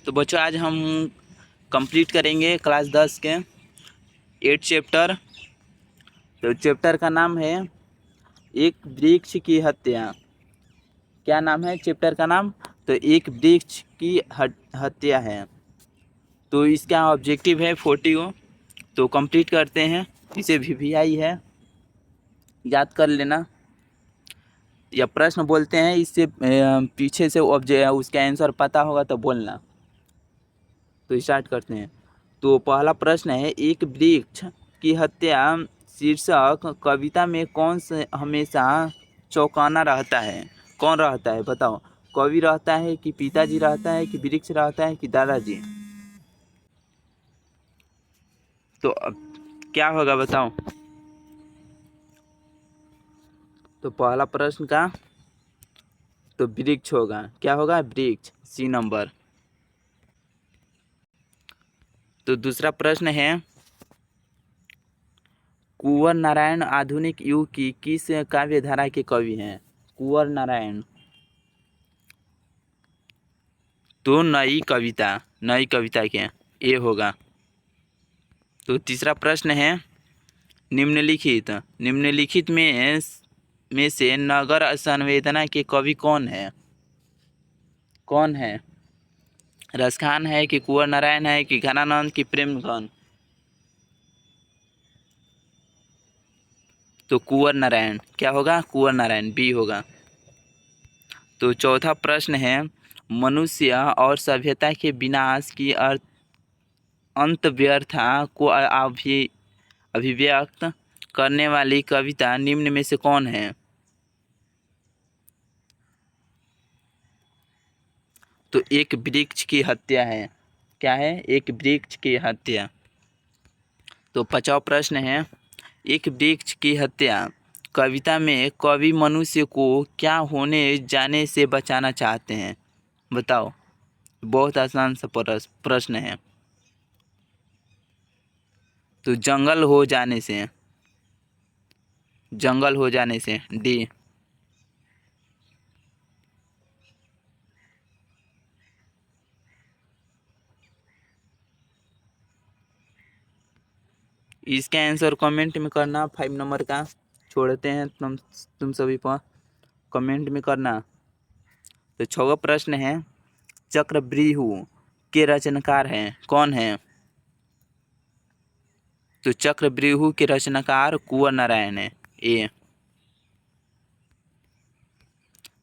तो बच्चों आज हम कंप्लीट करेंगे क्लास 10 के 8 चैप्टर। तो चैप्टर का नाम है एक वृक्ष की हत्या। क्या नाम है चैप्टर का नाम? तो एक वृक्ष की हत्या है। तो इसका ऑब्जेक्टिव है 40 को। तो कंप्लीट करते हैं। इसे VVI है, याद कर लेना, या प्रश्न बोलते हैं इससे पीछे से उसका आंसर पता होगा तो बोलना। तो स्टार्ट करते हैं। तो पहला प्रश्न है, एक वृक्ष की हत्या शीर्षक कविता में कौन से हमेशा चौंकाना रहता है? कौन रहता है बताओ? कवि रहता है कि पिताजी रहता है कि वृक्ष रहता है कि दादाजी? तो अब क्या होगा बताओ? तो पहला प्रश्न का तो वृक्ष होगा। क्या होगा? वृक्ष, सी नंबर। तो दूसरा प्रश्न है, कुंवर नारायण आधुनिक युग की किस काव्य धारा के कवि हैं? कुंवर नारायण। तो नई कविता के ये होगा। तो तीसरा प्रश्न है, निम्नलिखित में से नगर संवेदना के कवि कौन है? कौन है? रसखान है कि कुंवर नारायण है कि घनानंद की प्रेमगन? तो कुंवर नारायण। क्या होगा? कुंवर नारायण, बी होगा। तो चौथा प्रश्न है, मनुष्य और सभ्यता के विनाश की अंत व्यर्था को अभिव्यक्त करने वाली कविता निम्न में से कौन है? तो एक वृक्ष की हत्या है। क्या है? एक वृक्ष की हत्या। तो 50वां प्रश्न है, एक वृक्ष की हत्या कविता में कवि मनुष्य को क्या होने जाने से बचाना चाहते हैं? बताओ। बहुत आसान सा प्रश्न है। तो जंगल हो जाने से, डी। इसका आंसर कमेंट में करना। 5 नंबर का छोड़ते हैं तुम सभी पर कमेंट में करना। तो 6वां प्रश्न है, चक्रव्यूह के रचनाकार हैं कौन है? तो चक्रव्यूह के रचनाकार कुंवर नारायण है, ए।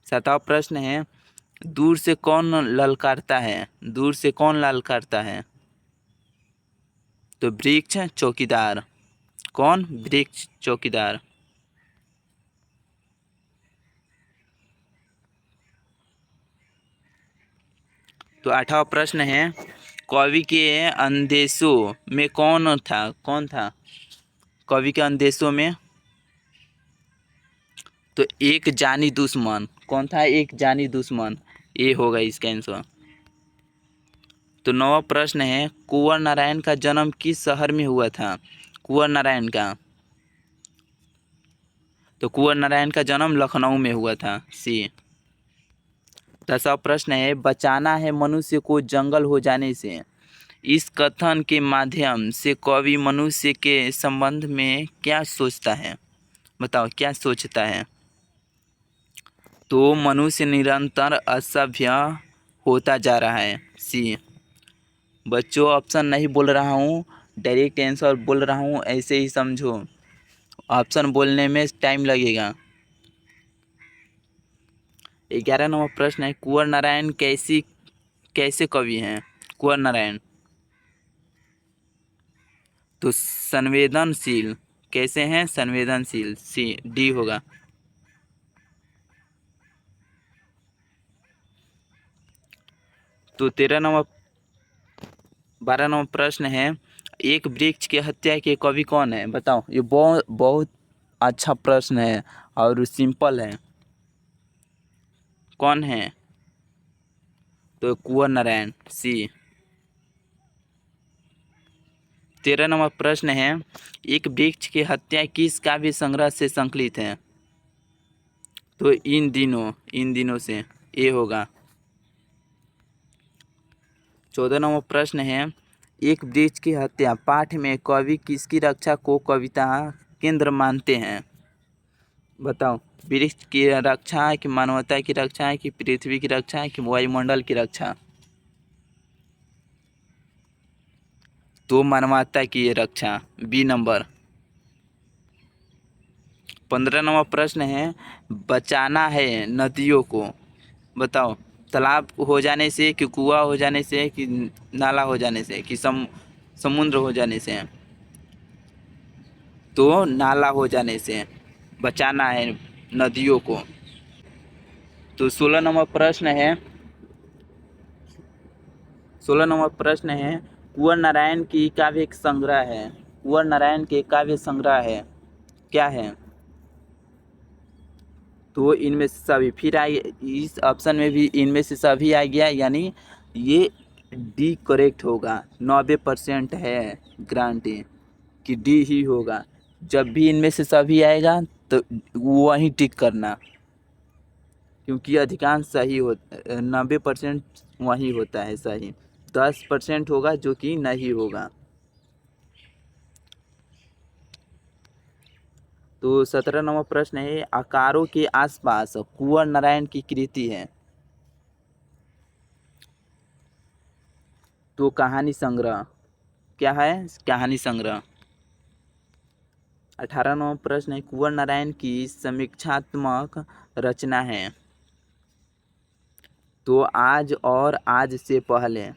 7वां प्रश्न है, दूर से कौन ललकारता है? तो वृक्ष चौकीदार। कौन? वृक्ष चौकीदार। तो 8वां प्रश्न है, कवि के अंदेशों में कौन था? कवि के अंदेशों में तो एक जानी दुश्मन। कौन था? एक जानी दुश्मन, ये होगा इसका आंसर। तो 9वां प्रश्न है, कुंवर नारायण का जन्म किस शहर में हुआ था? कुंवर नारायण का जन्म लखनऊ में हुआ था, सी। 10वां प्रश्न है, बचाना है मनुष्य को जंगल हो जाने से। इस कथन के माध्यम से कवि मनुष्य के संबंध में क्या सोचता है? बताओ क्या सोचता है? तो मनुष्य निरंतर असभ्य होता जा रहा है, सी। बच्चों ऑप्शन नहीं बोल रहा हूँ, डायरेक्ट आंसर बोल रहा हूँ, ऐसे ही समझो। ऑप्शन बोलने में टाइम लगेगा। 11 नंबर प्रश्न है, कुंवर नारायण कैसे कवि हैं? कुंवर नारायण तो संवेदनशील। कैसे हैं? संवेदनशील, सी, डी होगा। तो 12 नंबर प्रश्न है, एक वृक्ष की हत्या के कवि कौन है? बताओ। ये बहुत बहुत अच्छा प्रश्न है और सिंपल है। कौन है? तो कुंवर नारायण, सी। 13 नंबर प्रश्न है, एक वृक्ष की हत्या किस काव्य संग्रह से संकलित है? तो इन दिनों से, ये होगा। 14 नंबर प्रश्न है, एक वृक्ष की हत्या पाठ में कवि किसकी रक्षा को कविता केंद्र मानते हैं? बताओ, वृक्ष की रक्षा है कि मानवता की रक्षा है कि पृथ्वी की रक्षा है कि वायुमंडल की रक्षा? तो मानवता की रक्षा, बी नंबर। 15 नंबर प्रश्न है, बचाना है नदियों को, बताओ, तालाब हो जाने से कि कुआं हो जाने से कि नाला हो जाने से कि समुद्र हो जाने से? तो नाला हो जाने से बचाना है नदियों को। तो 16 नंबर प्रश्न है, कुंवर नारायण की काव्य एक संग्रह है, कुंवर नारायण के काव्य संग्रह है, क्या है? तो इनमें से सभी, फिर आई इस ऑप्शन में भी इनमें से सभी आ गया, यानी ये डी करेक्ट होगा। 90% है गारंटी कि डी ही होगा। जब भी इनमें से सभी आएगा तो वहीं टिक करना, क्योंकि अधिकांश सही हो, 90% वही होता है सही, 10% होगा जो कि नहीं होगा। तो 17 नंबर प्रश्न है, आकारों के आसपास कुंवर नारायण की कृति है, तो कहानी संग्रह, क्या है? कहानी संग्रह। 18 नंबर प्रश्न है, कुंवर नारायण की समीक्षात्मक रचना है, तो आज और आज से पहले,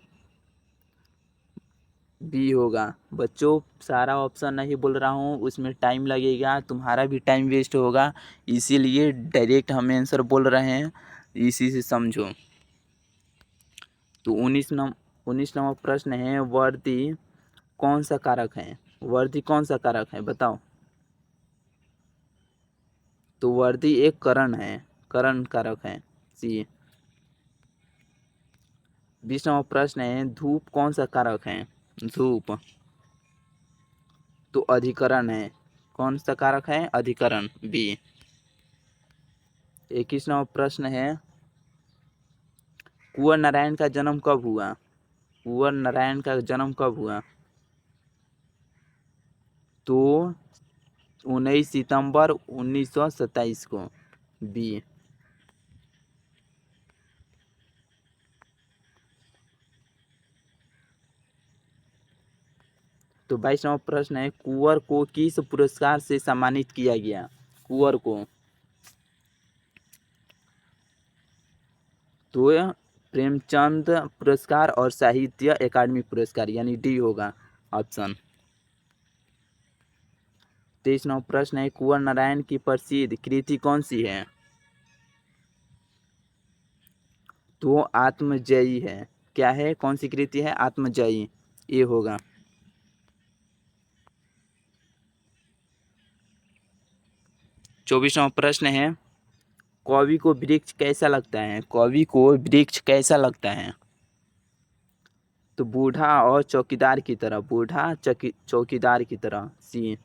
बी होगा। बच्चों, सारा ऑप्शन नहीं बोल रहा हूँ, उसमें टाइम लगेगा, तुम्हारा भी टाइम वेस्ट होगा, इसीलिए डायरेक्ट हम आंसर बोल रहे हैं, इसी से समझो। तो 19 नंबर प्रश्न है, वर्दी कौन सा कारक है? वर्दी कौन सा कारक है, बताओ? तो वर्दी एक करण है, करण कारक है, सी। 20 नंबर प्रश्न है, धूप कौन सा कारक है? धूप तो अधिकरण है, कौन सा कारक है? अधिकरण, बी। 21 नंबर प्रश्न है, कुंवर नारायण का जन्म कब हुआ? कुंवर नारायण का जन्म कब हुआ? तो 19 सितंबर 1927 को, बी। तो 22 नंबर प्रश्न है, कुंवर को किस पुरस्कार से सम्मानित किया गया? कुंवर को तो प्रेमचंद पुरस्कार और साहित्य अकादमी पुरस्कार, यानी डी होगा ऑप्शन। 23 नंबर प्रश्न है, कुंवर नारायण की प्रसिद्ध कृति कौन सी है? तो आत्मजयी है, क्या है? कौन सी कृति है? आत्मजयी, ये होगा। 24वां प्रश्न है, कवि को वृक्ष कैसा लगता है? कवि को वृक्ष कैसा लगता है? तो बूढ़ा और चौकीदार की तरह, बूढ़ा चौकीदार की तरह, सी।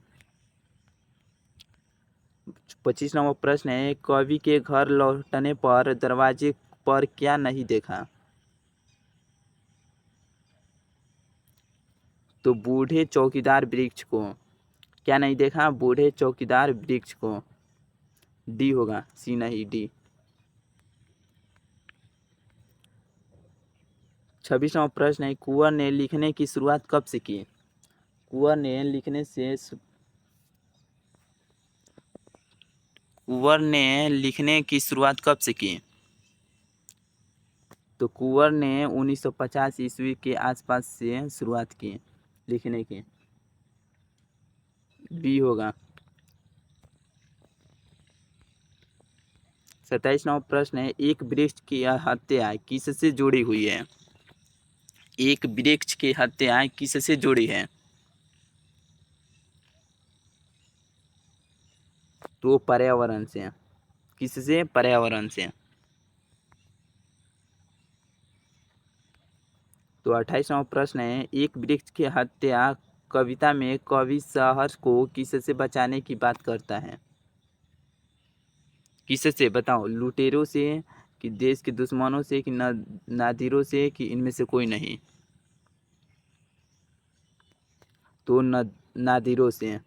25 नंबर प्रश्न है, कवि के घर लौटने पर दरवाजे पर क्या नहीं देखा? तो बूढ़े चौकीदार वृक्ष को, क्या नहीं देखा? बूढ़े चौकीदार वृक्ष को, डी होगा, सी नहीं, डी। 26वां प्रश्न है, कुंवर ने लिखने की शुरुआत कब से की? कुंवर ने लिखने की शुरुआत कब से की? तो कुंवर ने 1950 ईस्वी के आसपास से शुरुआत की लिखने की, बी होगा। 27 नंबर प्रश्न है, एक वृक्ष की हत्या किससे जुड़ी हुई है? एक वृक्ष की हत्या किससे जुड़ी है? तो पर्यावरण से, किससे? पर्यावरण से। तो 28वां प्रश्न है, एक वृक्ष की हत्या कविता में कवि शहर को किससे बचाने की बात करता है? किससे, बताओ? लुटेरों से कि देश के दुश्मनों से कि नादिरों से कि इनमें से कोई नहीं? तो नादिरों से।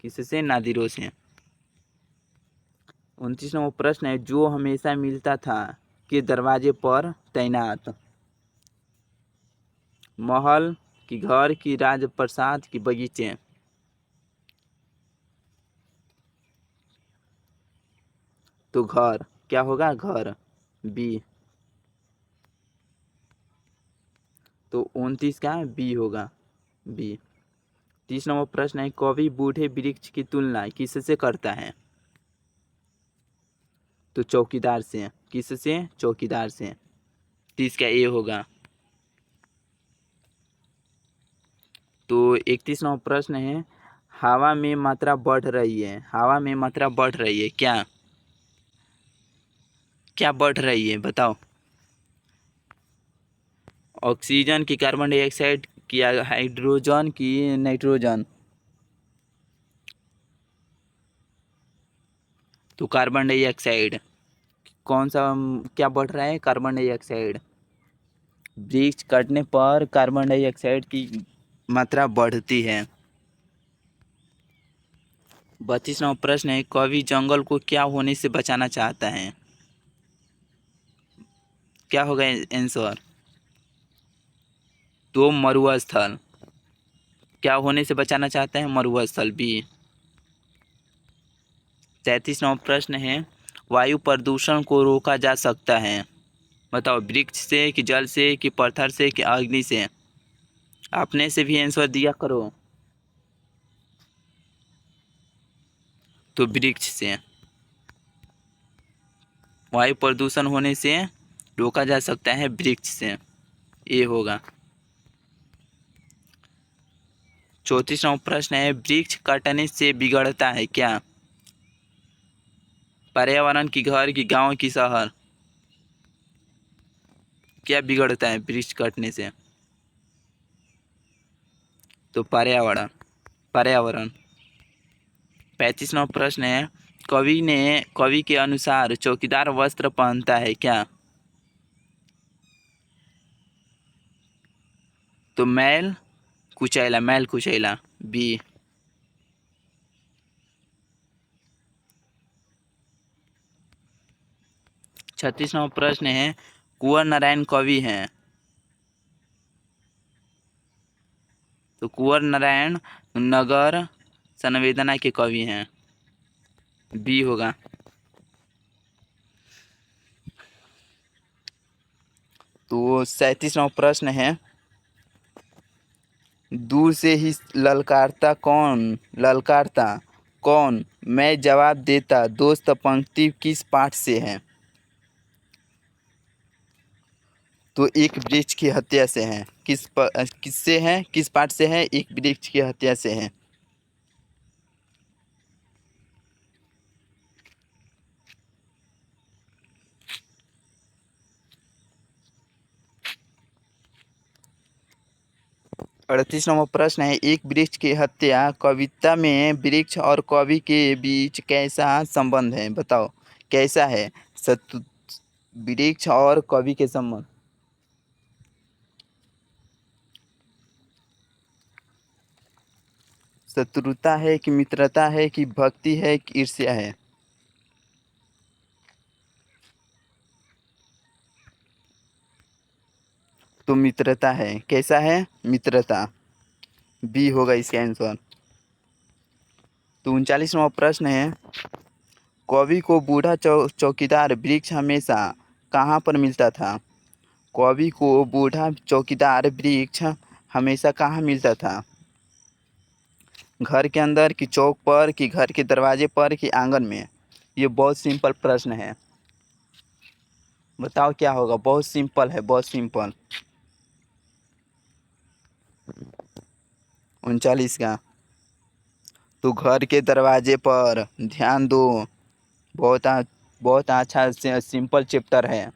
किससे? नादिरों से। 29वां प्रश्न है, जो हमेशा मिलता था के दरवाजे पर तैनात। महल की घर की राजप्रसाद की बगीचे। तो घर, क्या होगा? घर, बी। तो 29 का बी होगा, बी। 30वां प्रश्न है, कवि बूढ़े वृक्ष की तुलना किससे करता है? तो चौकीदार से। किससे? चौकीदार से। 30 का ए होगा। तो 31वां प्रश्न है, हवा में मात्रा बढ़ रही है। हवा में मात्रा बढ़ रही है, क्या क्या बढ़ रही है? बताओ। ऑक्सीजन की, कार्बन डाइऑक्साइड की, हाइड्रोजन की, नाइट्रोजन। तो कार्बन डाइऑक्साइड। कौन सा? क्या बढ़ रहा है? Carbon dioxide. वृक्ष काटने पर कार्बन डाइऑक्साइड की मात्रा बढ़ती है। 32वां प्रश्न है, कवि जंगल को क्या होने से बचाना चाहता है? क्या होगा आंसर? तो मरुस्थल। क्या होने से बचाना चाहता है? मरुस्थल, बी। 33वां प्रश्न है, वायु प्रदूषण को रोका जा सकता है। बताओ, वृक्ष से कि जल से कि पत्थर से कि अग्नि से? अपने से भी आंसर दिया करो। तो वृक्ष से। वायु प्रदूषण होने से रोका जा सकता है वृक्ष से, ये होगा। 34वां प्रश्न है, वृक्ष कटने से बिगड़ता है क्या? पर्यावरण की, घर की, गांव की, शहर? क्या बिगड़ता है वृक्ष कटने से? तो पर्यावरण, पर्यावरण। 35वां प्रश्न है, कवि के अनुसार चौकीदार वस्त्र पहनता है क्या? तो मैल कुचैला, मैल कुचैला, बी। 36वां प्रश्न है, कुंवर नारायण कवि हैं। तो कुंवर नारायण नगर संवेदना के कवि हैं, बी होगा। तो 37वां प्रश्न है, दूर से ही ललकारता कौन, मैं जवाब देता दोस्त पंक्ति किस पाठ से है? तो एक वृक्ष की हत्या से है। किससे है? किस पाठ से है? एक वृक्ष की हत्या से है। अड़तीसवां प्रश्न है, एक वृक्ष की हत्या कविता में वृक्ष और कवि के बीच कैसा संबंध है? बताओ, कैसा है वृक्ष और कवि के संबंध? शत्रुता है कि मित्रता है कि भक्ति है कि ईर्ष्या है? तो मित्रता है। कैसा है? मित्रता, बी होगा इसका आंसर। तो 39वां प्रश्न है, कवि को बूढ़ा चौकीदार वृक्ष हमेशा कहाँ पर मिलता था? कवि को बूढ़ा चौकीदार वृक्ष हमेशा कहाँ मिलता था? घर के अंदर कि चौक पर कि घर के दरवाजे पर कि आंगन में? ये बहुत सिंपल प्रश्न है, बताओ क्या होगा? बहुत सिंपल है, बहुत सिंपल। 39 का, तो घर के दरवाजे पर, ध्यान दो। बहुत बहुत अच्छा सिंपल चैप्टर है।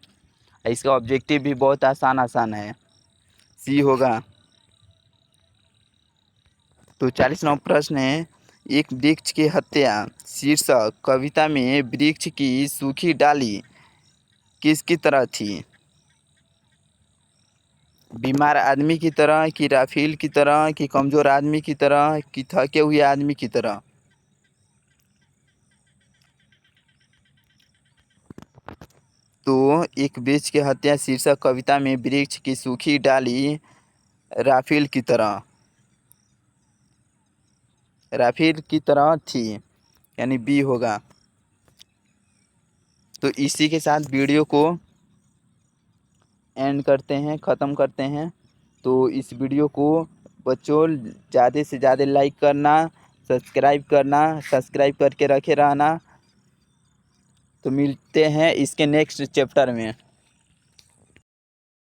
इसका ऑब्जेक्टिव भी बहुत आसान आसान है, सी होगा। तो 40वां प्रश्न है, एक वृक्ष की हत्या शीर्षक कविता में वृक्ष की सूखी डाली किसकी तरह थी? बीमार आदमी की तरह, कि राफेल की तरह, कि कमज़ोर आदमी की तरह, कि थके हुए आदमी की तरह। तो एक वृक्ष की हत्या शीर्षक कविता में वृक्ष की सूखी डाली राफेल की तरह, राफेल की तरह थी, यानी बी होगा। तो इसी के साथ वीडियो को एंड करते हैं, ख़त्म करते हैं। तो इस वीडियो को बच्चों ज़्यादा से ज़्यादा लाइक करना, सब्सक्राइब करके रखे रहना। तो मिलते हैं इसके नेक्स्ट चैप्टर में।